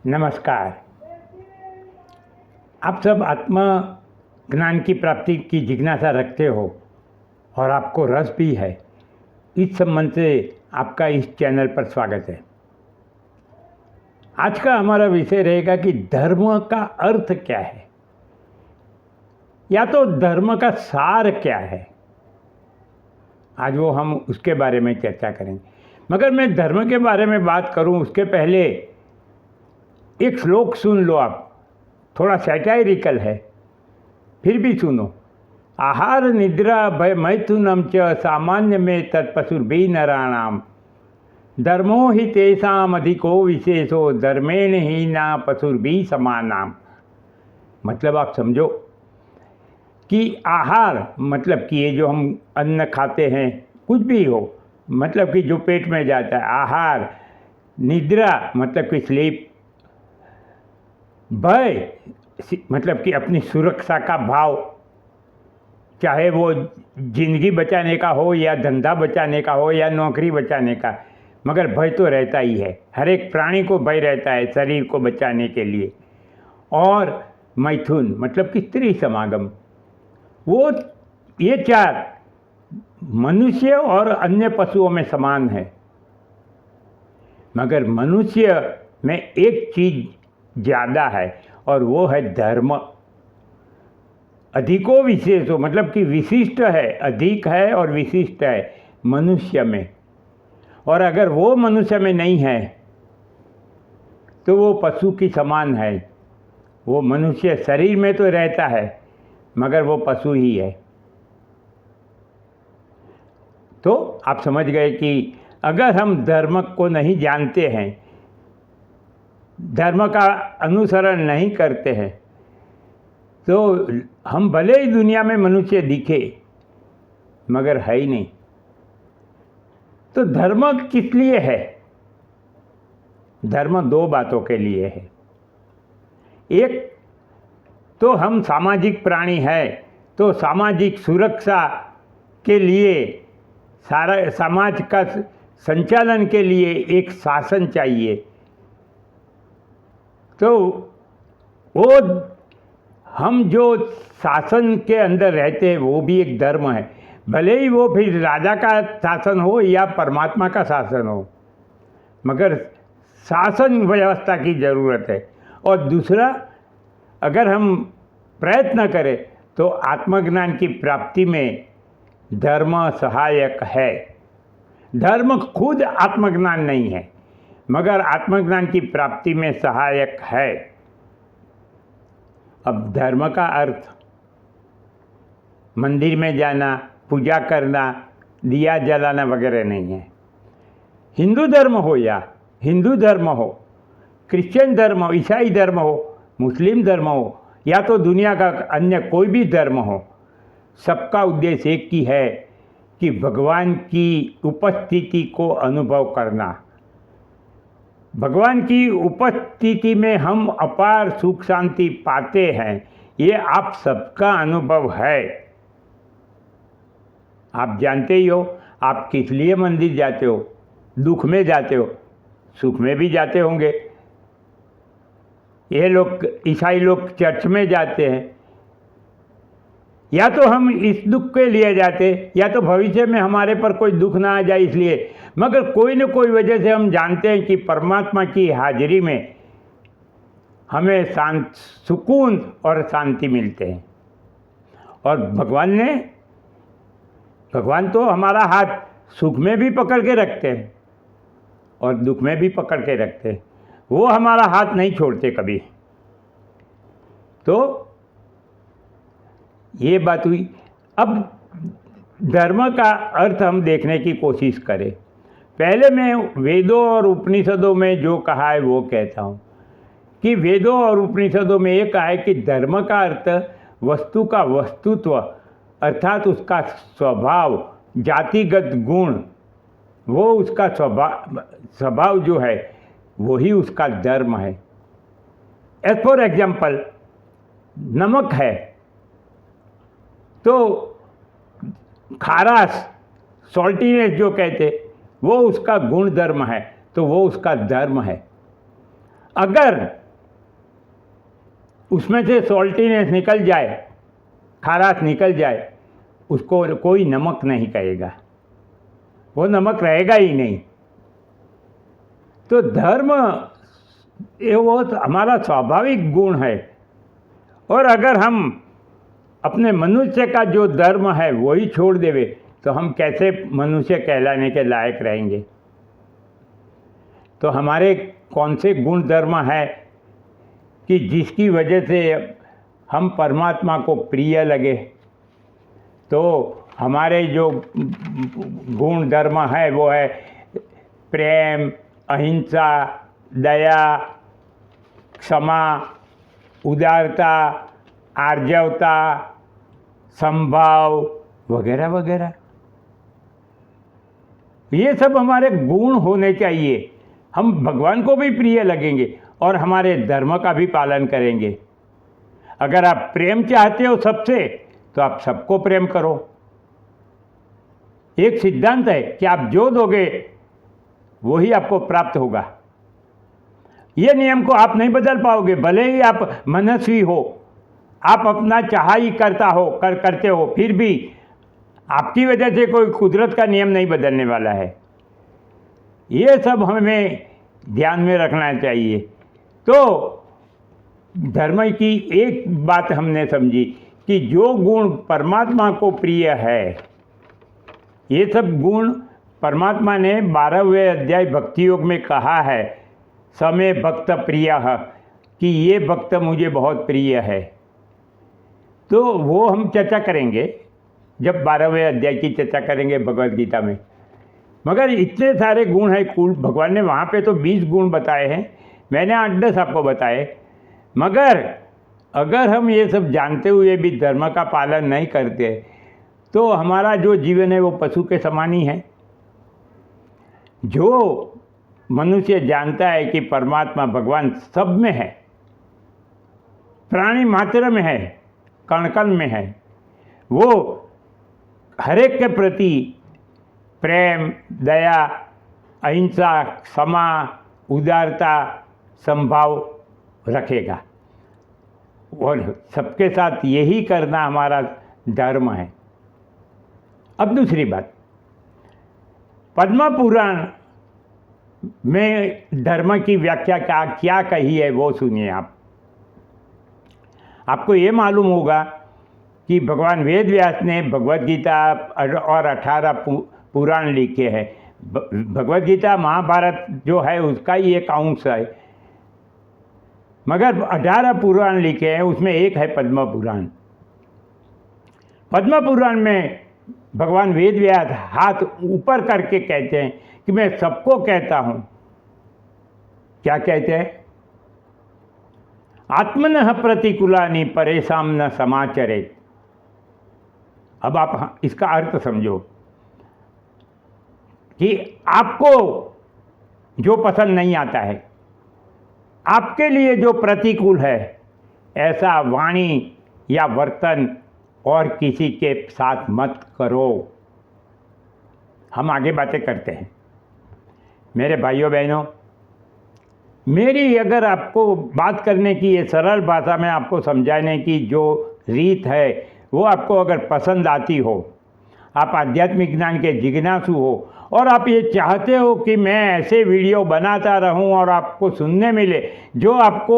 नमस्कार। आप सब आत्म ज्ञान की प्राप्ति की जिज्ञासा रखते हो और आपको रस भी है। इस संबंध से आपका इस चैनल पर स्वागत है। आज का हमारा विषय रहेगा कि धर्म का अर्थ क्या है, या तो धर्म का सार क्या है। आज वो हम उसके बारे में चर्चा करेंगे। मगर मैं धर्म के बारे में बात करूं उसके पहले एक श्लोक सुन लो आप। थोड़ा सैटायरिकल है, फिर भी सुनो। आहार निद्रा भय मैथुनम च सामान्य में तत्पशुर्भि नराणाम धर्मो ही तेषाम अधिको विशेषो धर्मेण ही ना पशुर्भि समानाम। मतलब आप समझो कि आहार मतलब कि ये जो हम अन्न खाते हैं, कुछ भी हो, मतलब कि जो पेट में जाता है आहार। निद्रा मतलब कि स्लीप। भय मतलब कि अपनी सुरक्षा का भाव, चाहे वो जिंदगी बचाने का हो या धंधा बचाने का हो या नौकरी बचाने का, मगर भय तो रहता ही है। हर एक प्राणी को भय रहता है शरीर को बचाने के लिए। और मैथुन मतलब कि स्त्री समागम। वो ये चार मनुष्य और अन्य पशुओं में समान है, मगर मनुष्य में एक चीज़ ज़्यादा है और वो है धर्म। अधिको विशेषो मतलब कि विशिष्ट है, अधिक है और विशिष्ट है मनुष्य में। और अगर वो मनुष्य में नहीं है तो वो पशु की समान है। वो मनुष्य शरीर में तो रहता है मगर वो पशु ही है। तो आप समझ गए कि अगर हम धर्म को नहीं जानते हैं, धर्म का अनुसरण नहीं करते हैं, तो हम भले ही दुनिया में मनुष्य दिखे मगर है ही नहीं। तो धर्म किस लिए है? धर्म दो बातों के लिए है। एक तो हम सामाजिक प्राणी हैं, तो सामाजिक सुरक्षा के लिए, सारा समाज का संचालन के लिए एक शासन चाहिए। तो वो हम जो शासन के अंदर रहते हैं वो भी एक धर्म है, भले ही वो फिर राजा का शासन हो या परमात्मा का शासन हो, मगर शासन व्यवस्था की ज़रूरत है। और दूसरा, अगर हम प्रयत्न करें तो आत्मज्ञान की प्राप्ति में धर्म सहायक है। धर्म खुद आत्मज्ञान नहीं है मगर आत्मज्ञान की प्राप्ति में सहायक है। अब धर्म का अर्थ मंदिर में जाना, पूजा करना, दिया जलाना वगैरह नहीं है। हिंदू धर्म हो या हिंदू धर्म हो, क्रिश्चियन धर्म हो, ईसाई धर्म हो, मुस्लिम धर्म हो, या तो दुनिया का अन्य कोई भी धर्म हो, सबका उद्देश्य एक ही है कि भगवान की उपस्थिति को अनुभव करना। भगवान की उपस्थिति में हम अपार सुख शांति पाते हैं, ये आप सबका अनुभव है। आप जानते ही हो आप किस लिए मंदिर जाते हो। दुख में जाते हो, सुख में भी जाते होंगे। ये लोग ईसाई लोग चर्च में जाते हैं, या तो हम इस दुख के लिए जाते, या तो भविष्य में हमारे पर कोई दुख ना आ जाए इसलिए। मगर कोई न कोई वजह से हम जानते हैं कि परमात्मा की हाजिरी में हमें शांत, सुकून और शांति मिलते हैं। और भगवान तो हमारा हाथ सुख में भी पकड़ के रखते हैं और दुख में भी पकड़ के रखते हैं। वो हमारा हाथ नहीं छोड़ते कभी। तो ये बात हुई। अब धर्म का अर्थ हम देखने की कोशिश करें। पहले मैं वेदों और उपनिषदों में जो कहा है वो कहता हूँ कि वेदों और उपनिषदों में ये कहा है कि धर्म का अर्थ वस्तु का वस्तुत्व, अर्थात उसका स्वभाव, जातिगत गुण, वो उसका स्वभाव जो है वही उसका धर्म है। एज फॉर एग्जाम्पल, नमक है तो खारास, सॉल्टीनेस जो कहते, वो उसका गुण धर्म है, तो वो उसका धर्म है। अगर उसमें से सॉल्टीनेस निकल जाए, खाराश निकल जाए, उसको कोई नमक नहीं कहेगा, वो नमक रहेगा ही नहीं। तो धर्म ये वो हमारा स्वाभाविक गुण है, और अगर हम अपने मनुष्य का जो धर्म है वही छोड़ देवे तो हम कैसे मनुष्य कहलाने के लायक रहेंगे। तो हमारे कौन से गुण धर्म है कि जिसकी वजह से हम परमात्मा को प्रिय लगे। तो हमारे जो गुण धर्म है वो है प्रेम, अहिंसा, दया, क्षमा, उदारता, आर्जवता, संभाव वगैरह वगैरह। ये सब हमारे गुण होने चाहिए। हम भगवान को भी प्रिय लगेंगे और हमारे धर्म का भी पालन करेंगे। अगर आप प्रेम चाहते हो सबसे तो आप सबको प्रेम करो। एक सिद्धांत है कि आप जो दोगे वही आपको प्राप्त होगा। ये नियम को आप नहीं बदल पाओगे, भले ही आप मनस्वी हो, आप अपना चाहा ही करते हो, फिर भी आपकी वजह से कोई कुदरत का नियम नहीं बदलने वाला है। ये सब हमें ध्यान में रखना चाहिए। तो धर्म की एक बात हमने समझी कि जो गुण परमात्मा को प्रिय है, ये सब गुण परमात्मा ने 12वें अध्याय भक्ति योग में कहा है, समय भक्त प्रिय, कि ये भक्त मुझे बहुत प्रिय है। तो वो हम चर्चा करेंगे जब 12वें अध्याय की चर्चा करेंगे भगवद गीता में। मगर इतने सारे गुण हैं, कुल भगवान ने वहाँ पे तो 20 गुण बताए हैं, मैंने 8-10 आपको बताए। मगर अगर हम ये सब जानते हुए भी धर्म का पालन नहीं करते तो हमारा जो जीवन है वो पशु के समान ही है। जो मनुष्य जानता है कि परमात्मा भगवान सब में है, प्राणी मात्र में है, कण कण में है, वो हरेक के प्रति प्रेम, दया, अहिंसा, क्षमा, उदारता, संभाव रखेगा, और सबके साथ यही करना हमारा धर्म है। अब दूसरी बात, पद्म पुराण में धर्म की व्याख्या क्या कही है वो सुनिए आप। आपको ये मालूम होगा कि भगवान वेद व्यास ने भगवद गीता और 18 पुराण लिखे हैं। भगवद गीता महाभारत जो है उसका ही एक अंश है, मगर 18 पुराण लिखे हैं, उसमें एक है पद्म पुराण। पद्म पुराण में भगवान वेद व्यास हाथ ऊपर करके कहते हैं कि मैं सबको कहता हूँ। क्या कहते हैं? आत्मनः प्रतिकूलानि परेशां न समाचरेत्। अब आप इसका अर्थ समझो कि आपको जो पसंद नहीं आता है, आपके लिए जो प्रतिकूल है, ऐसा वाणी या वर्तन और किसी के साथ मत करो। हम आगे बातें करते हैं। मेरे भाइयों बहनों, मेरी अगर आपको बात करने की, ये सरल भाषा में आपको समझाने की जो रीत है वो आपको अगर पसंद आती हो, आप आध्यात्मिक ज्ञान के जिज्ञासु हो और आप ये चाहते हो कि मैं ऐसे वीडियो बनाता रहूं और आपको सुनने मिले जो आपको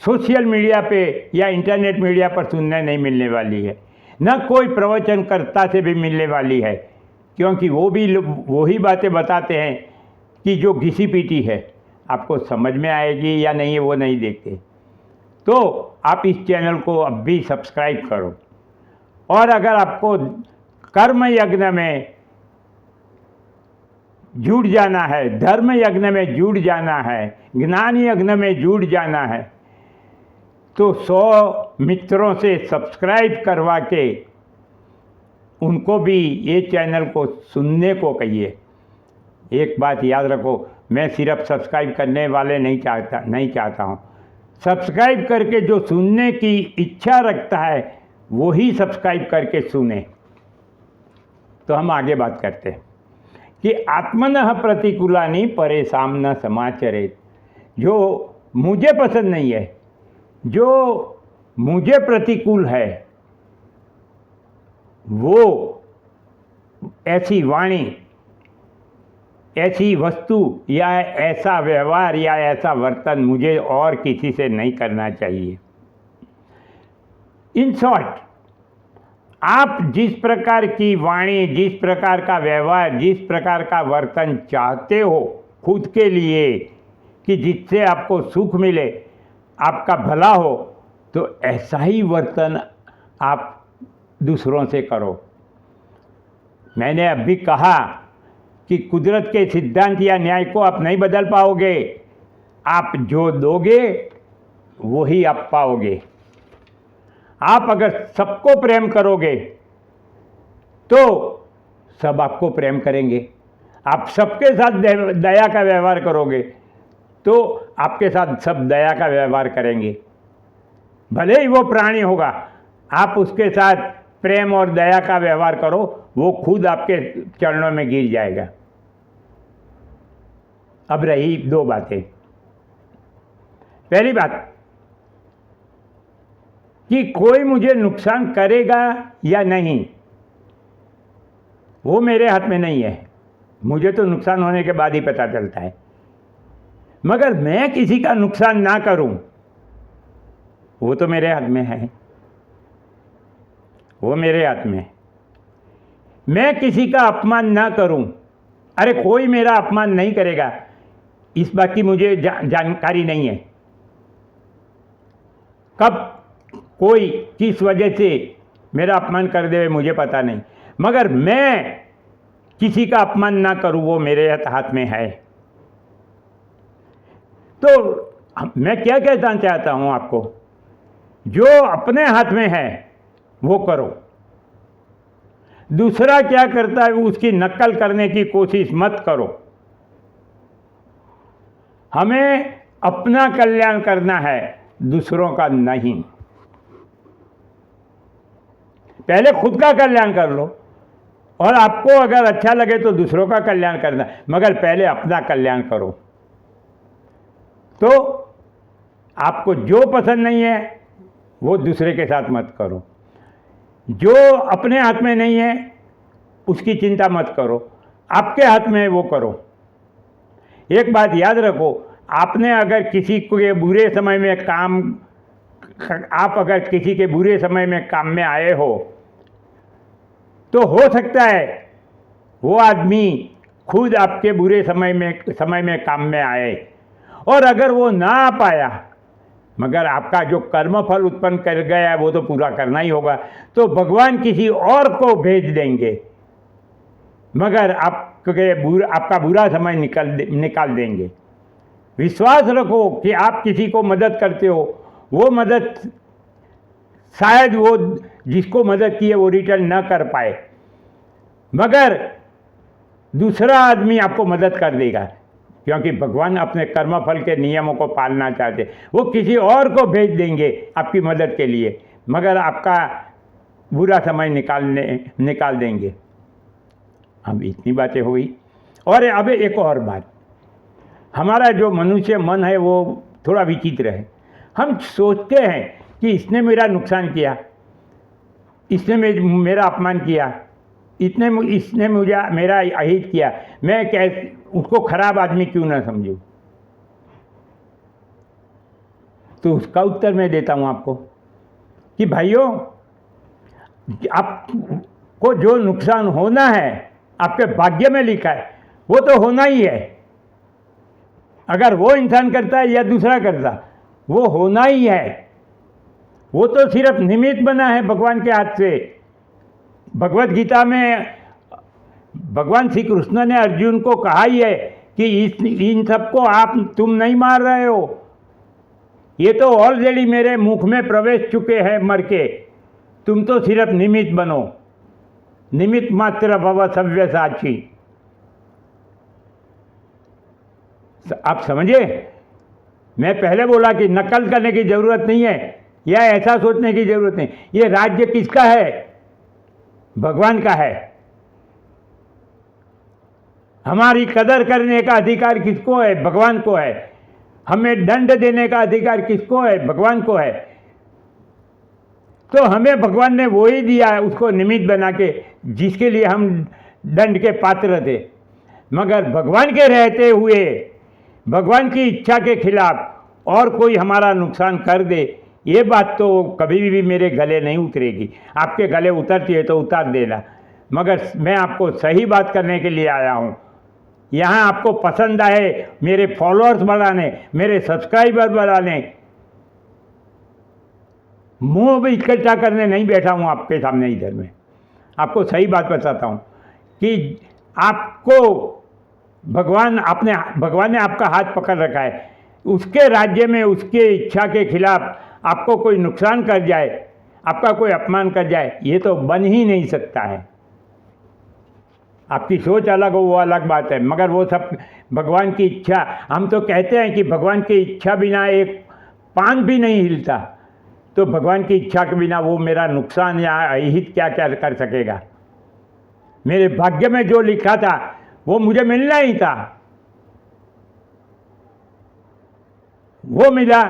सोशल मीडिया पे या इंटरनेट मीडिया पर सुनने नहीं मिलने वाली है, न कोई प्रवचनकर्ता से भी मिलने वाली है, क्योंकि वो भी वही बातें बताते हैं कि जो घिसी पीटी है, आपको समझ में आएगी या नहीं है वो नहीं देखते। तो आप इस चैनल को अब भी सब्सक्राइब करो। और अगर आपको कर्म यज्ञ में जुड़ जाना है, धर्म यज्ञ में जुड़ जाना है, ज्ञान यज्ञ में जुड़ जाना है, तो 100 मित्रों से सब्सक्राइब करवा के उनको भी ये चैनल को सुनने को कहिए। एक बात याद रखो, मैं सिर्फ सब्सक्राइब करने वाले नहीं चाहता हूँ। सब्सक्राइब करके जो सुनने की इच्छा रखता है वही सब्सक्राइब करके सुने। तो हम आगे बात करते हैं कि आत्मनः प्रतिकूलानि परेशां न समाचरेत्। जो मुझे पसंद नहीं है, जो मुझे प्रतिकूल है, वो ऐसी वाणी, ऐसी वस्तु या ऐसा व्यवहार या ऐसा वर्तन मुझे और किसी से नहीं करना चाहिए। इन शॉर्ट, आप जिस प्रकार की वाणी, जिस प्रकार का व्यवहार, जिस प्रकार का वर्तन चाहते हो खुद के लिए कि जिससे आपको सुख मिले, आपका भला हो, तो ऐसा ही वर्तन आप दूसरों से करो। मैंने अभी कहा कि कुदरत के सिद्धांत या न्याय को आप नहीं बदल पाओगे। आप जो दोगे वही आप पाओगे। आप अगर सबको प्रेम करोगे तो सब आपको प्रेम करेंगे। आप सबके साथ दया का व्यवहार करोगे तो आपके साथ सब दया का व्यवहार करेंगे। भले ही वो प्राणी होगा, आप उसके साथ प्रेम और दया का व्यवहार करो, वो खुद आपके चरणों में गिर जाएगा। अब रही दो बातें। पहली बात कि कोई मुझे नुकसान करेगा या नहीं, वो मेरे हाथ में नहीं है। मुझे तो नुकसान होने के बाद ही पता चलता है। मगर मैं किसी का नुकसान ना करूं, वो तो मेरे हाथ में है। वो मेरे हाथ में। मैं किसी का अपमान ना करूं, अरे कोई मेरा अपमान नहीं करेगा, इस बात की मुझे जानकारी नहीं है। कब कोई किस वजह से मेरा अपमान कर दे मुझे पता नहीं, मगर मैं किसी का अपमान ना करूं, वो मेरे हाथ में है। तो मैं क्या कहना चाहता हूं आपको, जो अपने हाथ में है वो करो। दूसरा क्या करता है उसकी नकल करने की कोशिश मत करो। हमें अपना कल्याण करना है, दूसरों का नहीं। पहले खुद का कल्याण कर लो, और आपको अगर अच्छा लगे तो दूसरों का कल्याण करना, मगर पहले अपना कल्याण करो। तो आपको जो पसंद नहीं है वो दूसरे के साथ मत करो। जो अपने हाथ में नहीं है उसकी चिंता मत करो, आपके हाथ में है वो करो। एक बात याद रखो, आपने अगर किसी के बुरे समय में आप अगर किसी के बुरे समय में काम में आए हो, तो हो सकता है वो आदमी खुद आपके बुरे समय में काम में आए, और अगर वो ना आ पाया, मगर आपका जो कर्मफल उत्पन्न कर गया है वो तो पूरा करना ही होगा, तो भगवान किसी और को भेज देंगे, मगर आपका बुरा समय निकाल देंगे। विश्वास रखो कि आप किसी को मदद करते हो, वो मदद शायद वो जिसको मदद की है वो रिटर्न न कर पाए, मगर दूसरा आदमी आपको मदद कर देगा, क्योंकि भगवान अपने कर्मफल के नियमों को पालना चाहते। वो किसी और को भेज देंगे आपकी मदद के लिए, मगर आपका बुरा समय निकाल देंगे। अब इतनी बातें हो गई। और अब एक और बात, हमारा जो मनुष्य मन है वो थोड़ा विचित्र है। हम सोचते हैं कि इसने मेरा नुकसान किया, इसने मेरा अपमान किया, इसने मुझे मेरा अहित किया, मैं कैसे उसको खराब आदमी क्यों ना समझूं। तो उसका उत्तर मैं देता हूं आपको कि भाइयों, आपको जो नुकसान होना है आपके भाग्य में लिखा है, वो तो होना ही है। अगर वो इंसान करता है या दूसरा करता, वो होना ही है। वो तो सिर्फ निमित्त बना है भगवान के हाथ से। भगवत गीता में भगवान श्री कृष्ण ने अर्जुन को कहा ही है कि इन सबको तुम नहीं मार रहे हो, ये तो ऑलरेडी मेरे मुख में प्रवेश चुके हैं मर के, तुम तो सिर्फ निमित्त बनो, निमित्त मात्र भव सव्यसाची। आप समझे? मैं पहले बोला कि नकल करने की जरूरत नहीं है या ऐसा सोचने की जरूरत नहीं। ये राज्य किसका है? भगवान का है। हमारी कदर करने का अधिकार किसको है? भगवान को है। हमें दंड देने का अधिकार किसको है? भगवान को है। तो हमें भगवान ने वो ही दिया है, उसको निमित्त बना के, जिसके लिए हम दंड के पात्र थे। मगर भगवान के रहते हुए भगवान की इच्छा के खिलाफ और कोई हमारा नुकसान कर दे, ये बात तो कभी भी मेरे गले नहीं उतरेगी। आपके गले उतरती है तो उतार देना, मगर मैं आपको सही बात करने के लिए आया हूँ। यहाँ आपको पसंद आए, मेरे फॉलोअर्स बढ़ाने, मेरे सब्सक्राइबर बढ़ाने, मुंह भी इकट्ठा करने नहीं बैठा हूँ आपके सामने इधर में। आपको सही बात बताता हूँ कि आपको भगवान ने आपका हाथ पकड़ रखा है। उसके राज्य में उसके इच्छा के खिलाफ आपको कोई नुकसान कर जाए, आपका कोई अपमान कर जाए, ये तो बन ही नहीं सकता है। आपकी सोच अलग हो, वो अलग बात है, मगर वो सब भगवान की इच्छा। हम तो कहते हैं कि भगवान की इच्छा बिना एक पान भी नहीं हिलता, तो भगवान की इच्छा के बिना वो मेरा नुकसान या अहित क्या क्या कर सकेगा? मेरे भाग्य में जो लिखा था वो मुझे मिलना ही था, वो मिला,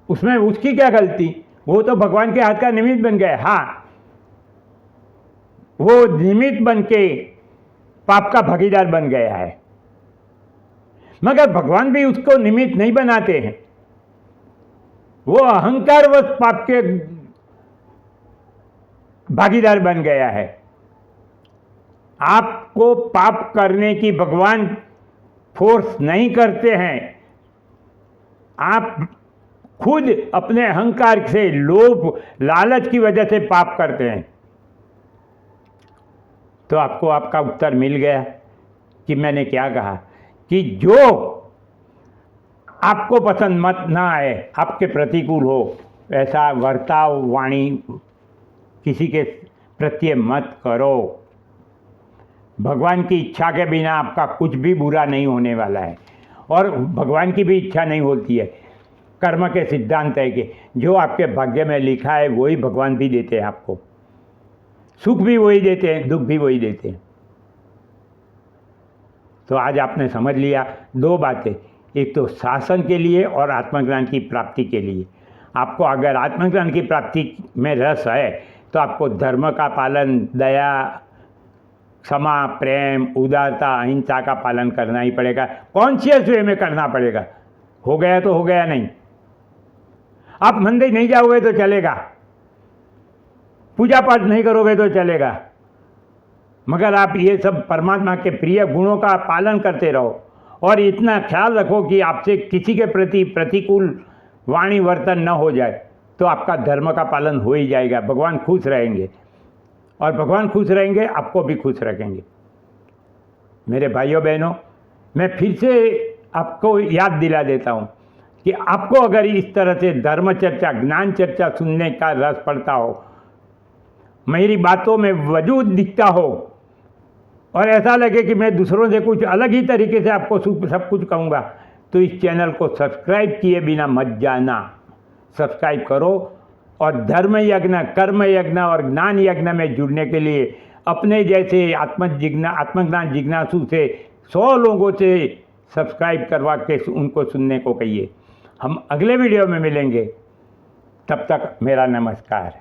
उसमें उसकी क्या गलती? वो तो भगवान के हाथ का निमित्त बन गया। हाँ, वो निमित्त बन के पाप का भागीदार बन गया है, मगर भगवान भी उसको निमित्त नहीं बनाते हैं। वो अहंकारवश पाप के भागीदार बन गया है। आपको पाप करने की भगवान फोर्स नहीं करते हैं, आप खुद अपने अहंकार से, लोभ लालच की वजह से पाप करते हैं। तो आपको आपका उत्तर मिल गया कि मैंने क्या कहा, कि जो आपको पसंद मत ना आए, आपके प्रतिकूल हो, ऐसा वर्ताव वाणी किसी के प्रत्ये मत करो। भगवान की इच्छा के बिना आपका कुछ भी बुरा नहीं होने वाला है, और भगवान की भी इच्छा नहीं होती है। कर्म के सिद्धांत है कि जो आपके भाग्य में लिखा है वही भगवान भी देते हैं आपको। सुख भी वही देते हैं, दुख भी वही देते हैं। तो आज आपने समझ लिया दो बातें, एक तो शासन के लिए और आत्मज्ञान की प्राप्ति के लिए। आपको अगर आत्मज्ञान की प्राप्ति में रस है तो आपको धर्म का पालन, दया, क्षमा, प्रेम, उदारता, अहिंसा का पालन करना ही पड़ेगा। कॉन्शियस वे में करना पड़ेगा। हो गया तो हो गया, नहीं। आप मंदिर नहीं जाओगे तो चलेगा, पूजा पाठ नहीं करोगे तो चलेगा, मगर आप ये सब परमात्मा के प्रिय गुणों का पालन करते रहो। और इतना ख्याल रखो कि आपसे किसी के प्रति प्रतिकूल वाणी वर्तन न हो जाए, तो आपका धर्म का पालन हो ही जाएगा। भगवान खुश रहेंगे, और भगवान खुश रहेंगे, आपको भी खुश रखेंगे। मेरे भाइयों बहनों, मैं फिर से आपको याद दिला देता हूँ कि आपको अगर इस तरह से धर्म चर्चा, ज्ञान चर्चा सुनने का रस पड़ता हो, मेरी बातों में वजूद दिखता हो, और ऐसा लगे कि मैं दूसरों से कुछ अलग ही तरीके से आपको सब कुछ कहूँगा, तो इस चैनल को सब्सक्राइब किए बिना मत जाना। सब्सक्राइब करो, और धर्म यज्ञ, कर्म यज्ञ और ज्ञान यज्ञ में जुड़ने के लिए अपने जैसे आत्मज्ञान जिज्ञासु से 100 लोगों से सब्सक्राइब करवा के उनको सुनने को कहिए। हम अगले वीडियो में मिलेंगे, तब तक मेरा नमस्कार।